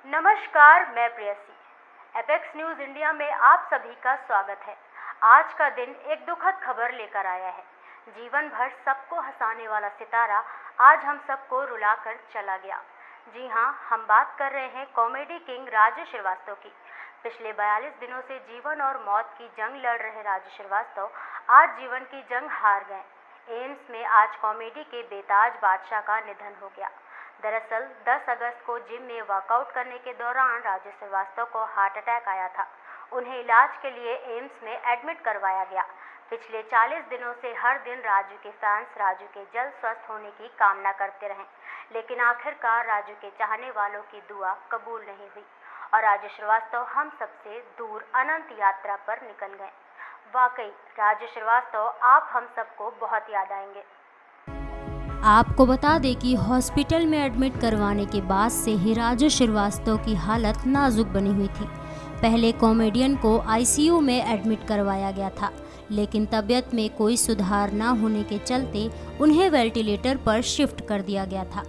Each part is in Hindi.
नमस्कार, मैं प्रेयसी। एपेक्स न्यूज इंडिया में आप सभी का स्वागत है। आज का दिन एक दुखद खबर लेकर आया है। जीवन भर सबको हंसाने वाला सितारा आज हम सबको रुलाकर चला गया। जी हाँ, हम बात कर रहे हैं कॉमेडी किंग राजू श्रीवास्तव की। पिछले 42 दिनों से जीवन और मौत की जंग लड़ रहे राजू श्रीवास्तव आज जीवन की जंग हार गए। एम्स में आज कॉमेडी के बेताज बादशाह का निधन हो गया। दरअसल 10 अगस्त को जिम में वर्कआउट करने के दौरान राजू श्रीवास्तव को हार्ट अटैक आया था। उन्हें इलाज के लिए एम्स में एडमिट करवाया गया। पिछले 40 दिनों से हर दिन राजू के फैंस राजू के जल्द स्वस्थ होने की कामना करते रहे, लेकिन आखिरकार राजू के चाहने वालों की दुआ कबूल नहीं हुई और राजू श्रीवास्तव हम सबसे दूर अनंत यात्रा पर निकल गए। वाकई राजू श्रीवास्तव आप हम सबको बहुत याद आएंगे। आपको बता दें कि हॉस्पिटल में एडमिट करवाने के बाद से ही राजू श्रीवास्तव की हालत नाजुक बनी हुई थी। पहले कॉमेडियन को आईसीयू में एडमिट करवाया गया था, लेकिन तबीयत में कोई सुधार न होने के चलते उन्हें वेंटिलेटर पर शिफ्ट कर दिया गया था।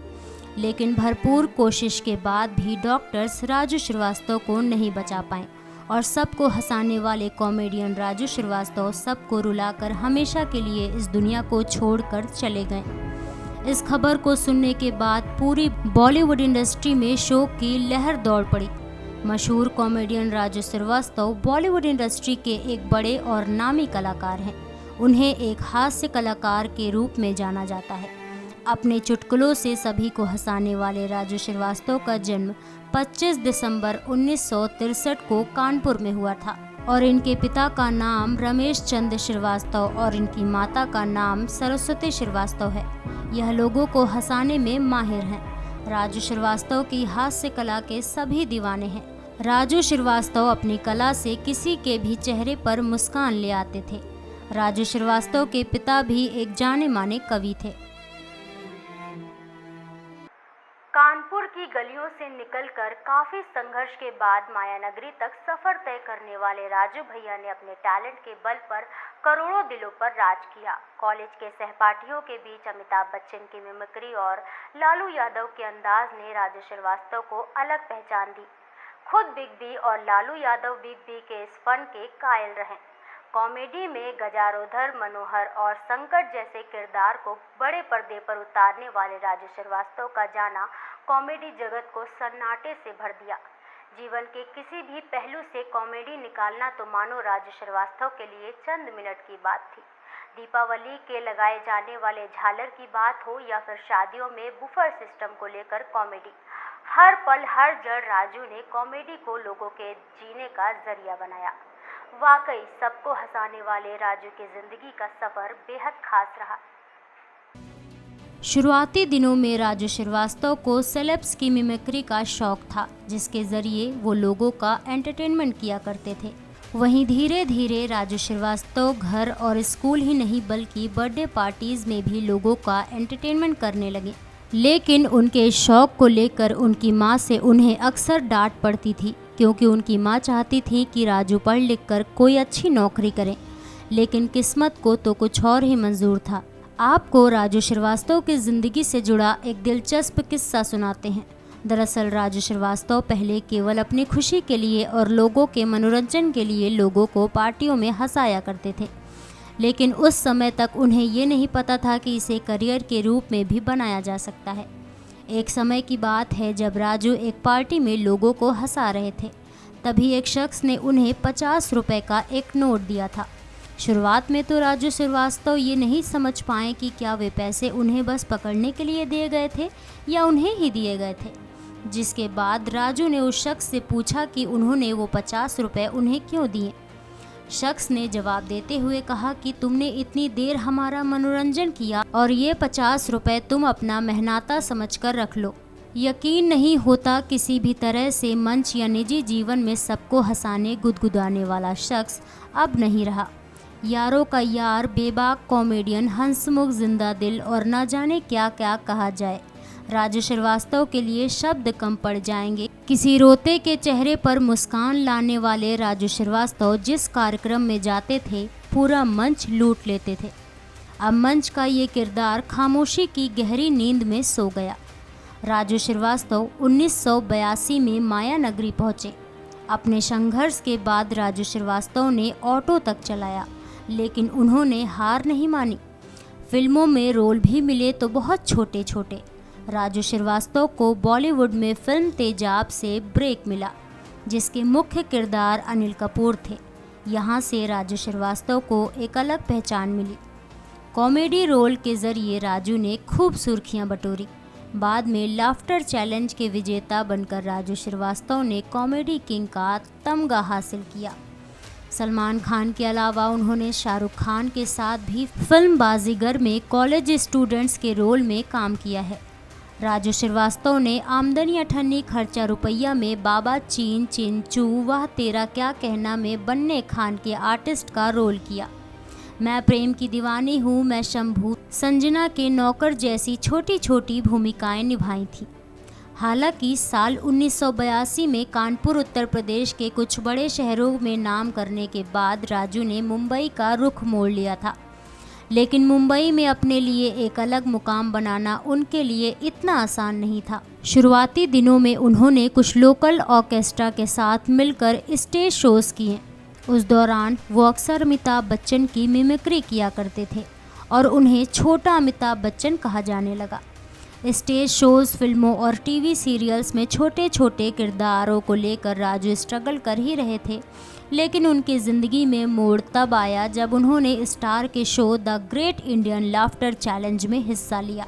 लेकिन भरपूर कोशिश के बाद भी डॉक्टर्स राजू श्रीवास्तव को नहीं बचा पाए और सबको हंसाने वाले कॉमेडियन राजू श्रीवास्तव सबको रुलाकर हमेशा के लिए इस दुनिया को छोड़कर चले गए। इस खबर को सुनने के बाद पूरी बॉलीवुड इंडस्ट्री में शोक की लहर दौड़ पड़ी। मशहूर कॉमेडियन राजू श्रीवास्तव बॉलीवुड इंडस्ट्री के एक बड़े और नामी कलाकार हैं। उन्हें एक हास्य कलाकार के रूप में जाना जाता है। अपने चुटकुलों से सभी को हंसाने वाले राजू श्रीवास्तव का जन्म 25 दिसंबर 1963 को कानपुर में हुआ था और इनके पिता का नाम रमेश चंद्र श्रीवास्तव और इनकी माता का नाम सरस्वती श्रीवास्तव है। यह लोगों को हंसाने में माहिर हैं। राजू श्रीवास्तव की हास्य कला के सभी दीवाने हैं। राजू श्रीवास्तव अपनी कला से किसी के भी चेहरे पर मुस्कान ले आते थे। राजू श्रीवास्तव के पिता भी एक जाने माने कवि थे। कानपुर की गलियों से निकलकर काफी संघर्ष के बाद मायानगरी तक सफर तय करने वाले राजू भैया ने अपने टैलेंट के बल पर करोड़ों दिलों पर राज किया। कॉलेज के सहपाठियों के बीच अमिताभ बच्चन की मिमिक्री और लालू यादव के अंदाज ने राजू श्रीवास्तव को अलग पहचान दी। खुद बिग बी और लालू यादव बिग बी के इस फन के कायल रहे। कॉमेडी में गजारोधर, मनोहर और संकट जैसे किरदार को बड़े पर्दे पर उतारने वाले राजू श्रीवास्तव का जाना कॉमेडी जगत को सन्नाटे से भर दिया। जीवन के किसी भी पहलू से कॉमेडी निकालना तो मानो राजू श्रीवास्तव के लिए चंद मिनट की बात थी। दीपावली के लगाए जाने वाले झालर की बात हो या फिर शादियों में बुफर सिस्टम को लेकर कॉमेडी, हर पल हर जड़ राजू ने कॉमेडी को लोगों के जीने का जरिया बनाया। वाकई सबको हंसाने वाले राजू की जिंदगी का सफर बेहद खास रहा। शुरुआती दिनों में राजू श्रीवास्तव को सेलेब्स की मिमिक्री का शौक था, जिसके जरिए वो लोगों का एंटरटेनमेंट किया करते थे। वहीं धीरे धीरे राजू श्रीवास्तव घर और स्कूल ही नहीं बल्कि बर्थडे पार्टीज में भी लोगों का एंटरटेनमेंट करने लगे। लेकिन उनके इस शौक को लेकर उनकी मां से उन्हें अक्सर डांट पड़ती थी, क्योंकि उनकी मां चाहती थी कि राजू पढ़ लिख कर कोई अच्छी नौकरी करें, लेकिन किस्मत को तो कुछ और ही मंजूर था। आपको राजू श्रीवास्तव की ज़िंदगी से जुड़ा एक दिलचस्प किस्सा सुनाते हैं। दरअसल राजू श्रीवास्तव पहले केवल अपनी खुशी के लिए और लोगों के मनोरंजन के लिए लोगों को पार्टियों में हंसाया करते थे, लेकिन उस समय तक उन्हें ये नहीं पता था कि इसे करियर के रूप में भी बनाया जा सकता है। एक समय की बात है जब राजू एक पार्टी में लोगों को हंसा रहे थे, तभी एक शख्स ने उन्हें 50 रुपए का एक नोट दिया था। शुरुआत में तो राजू श्रीवास्तव ये नहीं समझ पाए कि क्या वे पैसे उन्हें बस पकड़ने के लिए दिए गए थे या उन्हें ही दिए गए थे। जिसके बाद राजू ने उस शख्स से पूछा कि उन्होंने वो 50 रुपए उन्हें क्यों दिए। शख्स ने जवाब देते हुए कहा कि तुमने इतनी देर हमारा मनोरंजन किया और ये 50 रुपए तुम अपना मेहनता समझकर रख लो। यकीन नहीं होता किसी भी तरह से मंच या निजी जीवन में सबको हंसाने गुदगुदाने वाला शख्स अब नहीं रहा। यारों का यार, बेबाक कॉमेडियन, हंसमुख, जिंदा दिल और न जाने क्या क्या कहा जाए। राजू श्रीवास्तव के लिए शब्द कम पड़ जाएंगे। किसी रोते के चेहरे पर मुस्कान लाने वाले राजू श्रीवास्तव जिस कार्यक्रम में जाते थे पूरा मंच लूट लेते थे। अब मंच का ये किरदार खामोशी की गहरी नींद में सो गया। राजू श्रीवास्तव 1982 में मायानगरी पहुंचे। अपने संघर्ष के बाद राजू श्रीवास्तव ने ऑटो तक चलाया, लेकिन उन्होंने हार नहीं मानी। फिल्मों में रोल भी मिले तो बहुत छोटे छोटे। राजू श्रीवास्तव को बॉलीवुड में फिल्म तेजाब से ब्रेक मिला, जिसके मुख्य किरदार अनिल कपूर थे। यहाँ से राजू श्रीवास्तव को एक अलग पहचान मिली। कॉमेडी रोल के जरिए राजू ने खूब सुर्खियां बटोरी। बाद में लाफ्टर चैलेंज के विजेता बनकर राजू श्रीवास्तव ने कॉमेडी किंग का तमगा हासिल किया। सलमान खान के अलावा उन्होंने शाहरुख खान के साथ भी फिल्म बाजीगर में कॉलेज स्टूडेंट्स के रोल में काम किया है। राजू श्रीवास्तव ने आमदनी अठन्नी खर्चा रुपया में बाबा चीन चिंचू वह तेरा क्या कहना में बन्ने खान के आर्टिस्ट का रोल किया। मैं प्रेम की दीवानी हूँ, मैं शंभू, संजना के नौकर जैसी छोटी छोटी भूमिकाएं निभाई थी। हालांकि साल 1982 में कानपुर उत्तर प्रदेश के कुछ बड़े शहरों में नाम करने के बाद राजू ने मुंबई का रुख मोड़ लिया था, लेकिन मुंबई में अपने लिए एक अलग मुकाम बनाना उनके लिए इतना आसान नहीं था। शुरुआती दिनों में उन्होंने कुछ लोकल ऑर्केस्ट्रा के साथ मिलकर स्टेज शोज किए। उस दौरान वो अक्सर अमिताभ बच्चन की मिमिक्री किया करते थे और उन्हें छोटा अमिताभ बच्चन कहा जाने लगा। स्टेज शोज, फिल्मों और टीवी सीरियल्स में छोटे छोटे किरदारों को लेकर राजू स्ट्रगल कर ही रहे थे, लेकिन उनकी ज़िंदगी में मोड़ तब आया जब उन्होंने स्टार के show the great Indian laughter challenge में हिस्सा लिया।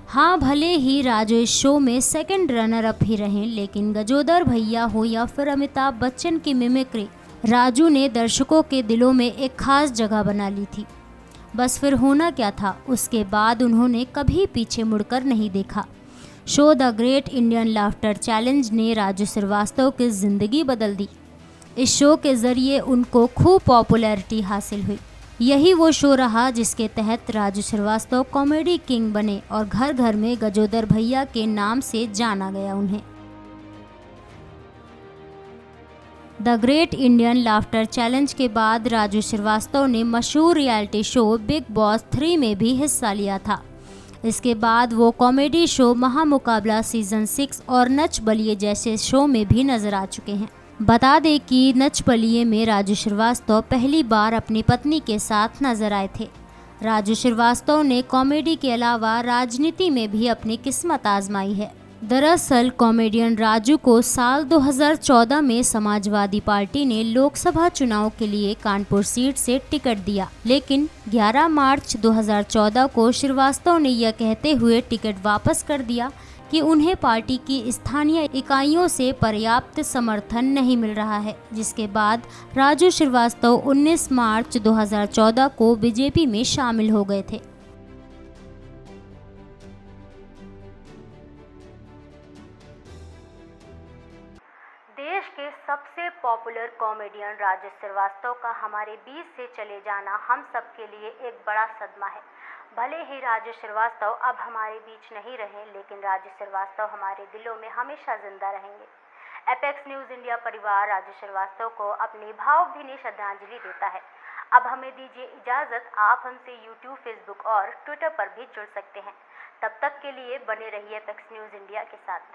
हाँ, भले ही राजू इस शो में सेकंड रनर अप ही रहे, लेकिन गजोदर भैया हो या फिर अमिताभ बच्चन की मिमिक्री, राजू ने दर्शकों के दिलों में एक खास जगह बना ली थी। बस फिर होना क्या था, उसके बाद उन्होंने कभी पीछे मुड़कर नहीं देखा। Show the great Indian laughter challenge ने राजू श्रीवास्तव की ज़िंदगी बदल दी। इस शो के ज़रिए उनको खूब पॉपुलैरिटी हासिल हुई। यही वो शो रहा जिसके तहत राजू श्रीवास्तव कॉमेडी किंग बने और घर घर में गजोदर भैया के नाम से जाना गया उन्हें। The great Indian laughter challenge के बाद राजू श्रीवास्तव ने मशहूर रियलिटी शो बिग बॉस 3 में भी हिस्सा लिया था। इसके बाद वो कॉमेडी शो महामुकाबला सीजन 6 और नच बलिए जैसे शो में भी नजर आ चुके हैं। बता दें कि नच बलिए में राजू श्रीवास्तव पहली बार अपनी पत्नी के साथ नजर आए थे। राजू श्रीवास्तव ने कॉमेडी के अलावा राजनीति में भी अपनी किस्मत आजमाई है। दरअसल कॉमेडियन राजू को साल 2014 में समाजवादी पार्टी ने लोकसभा चुनाव के लिए कानपुर सीट से टिकट दिया, लेकिन 11 मार्च 2014 को श्रीवास्तव ने यह कहते हुए टिकट वापस कर दिया कि उन्हें पार्टी की स्थानीय इकाइयों से पर्याप्त समर्थन नहीं मिल रहा है, जिसके बाद राजू श्रीवास्तव 19 मार्च 2014 को बीजेपी में शामिल हो गए थे। देश के सबसे पॉपुलर कॉमेडियन राजू श्रीवास्तव का हमारे बीच से चले जाना हम सब के लिए एक बड़ा सदमा है। भले ही राजू श्रीवास्तव अब हमारे बीच नहीं रहे, लेकिन राजू श्रीवास्तव हमारे दिलों में हमेशा जिंदा रहेंगे। एपेक्स न्यूज़ इंडिया परिवार राजू श्रीवास्तव को अपनी भावभीनी श्रद्धांजलि देता है। अब हमें दीजिए इजाज़त। आप हमसे यूट्यूब, फेसबुक और ट्विटर पर भी जुड़ सकते हैं। तब तक के लिए बने रहिए एपेक्स न्यूज़ इंडिया के साथ।